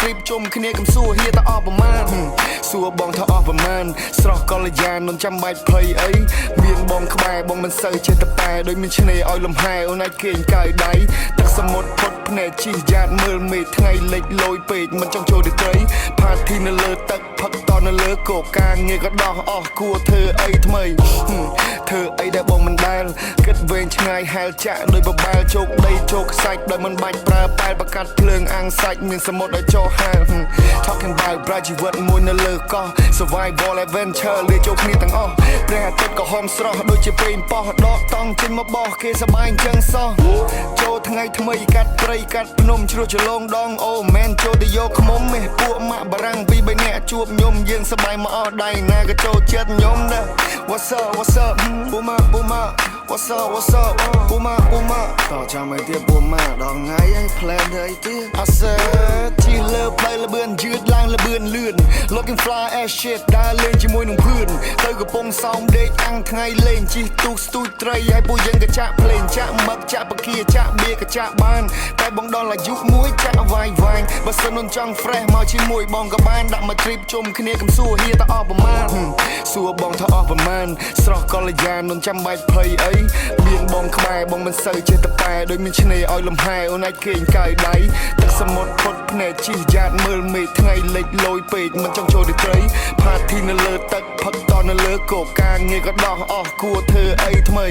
รีบจมគ្នាកំសួរហៀតអស់ប្រមាណសួរបងថាអស់ប្រមាណស្រស់កល្យានមិនចាំបាច់ភ័យអីមានបងក្បែរបងមិនសូវចេះតែប៉ែដោយមានឆ្នេរឲ្យលំហែអូនអាចគេងកាយដៃទឹកសមុទ្រផុតភ្នែកជីយ៉ាតមើលមេឃថ្ងៃលិចលយពេកមិនចង់ចូលទៅត្រីផាធីនៅលើទឹកផឹកតនៅលើគោកាងារក៏ដោះអស់គួរធ្វើអីថ្មីធ្វើអីដែលបងមិនដែលគិតវែងឆ្ងាយហែលចាក់ដោយបបែលជោគដីជោគខ្សាច់ដោយមិនបាច់ប្រើប៉ែលបកាត់ភ្លើងអាំងសាច់មានសមុទ្រឲ្យចោហាល Talking about ប្រាជីវិតមួយនៅលើកោះ Survival Adventure លាចូលគ្នាទាំងអស់ព្រះអាទិត្យក៏ហមស្រស់ដូចជាពេលប៉ោះដកតង់ចេញមកបោះគេសបាយអញ្ចឹងសោះចូលថ្ងៃថ្មីកាត់ព្រៃកាត់ភ្នំជ្រោះចលងដងអូមែនចូលទៅយកខ្មុំមេពួកម៉ាក់បារាំងពី3នាក់ជួបខ្ញុំយើងសបាយមកអស់ដៃណាក៏ចូលចិត្តខ្ញុំដែរ What's up What's up ពូម៉ា What's up What's up ពូម៉ាតោះចាំឲ្យទៀតពូម៉ាដល់ថ្ងៃឯង plan ទៅអីទៀត I said ជីលើផ្លូវលបឿនយឺតឡើងលបឿនលឿន Looking fly as shit ដើរលេងជាមួយនឹងភឿនទៅកំពង់សោមដេកអាំងថ្ងៃលេងជីទូស្ទូចត្រីឲ្យពួកយើងក៏ចាក់ភ្លេងចាក់មឹកចាក់បកាចាក់បៀក៏ចាក់បានតែបងដល់អាយុមួយចាក់វាយបើសិនមិនចង់ fresh មកជាមួយបងក៏បានដាក់មក trip ជុំគ្នាកំសួរហៀតអស់ប្រមាណសួរបងថាអស់ប្រមាណស្រស់កល្យានមិនចាំបាច់ភ័យអីមានបងក្បែរបងមិនសូវចេះតែប៉ែដោយមានឆ្នេរឲ្យលំហែអូនអាចគេងកាយដៃទឹកសមុទ្រផុតភ្នែកជីយ៉ាតមើលមេឃថ្ងៃលិចលយពេកមិនចង់ចូលទៅត្រីផាធីនៅលើទឹកផឹកតនៅលើគោកាងារក៏ដោះអស់គួរធ្វើអីថ្មី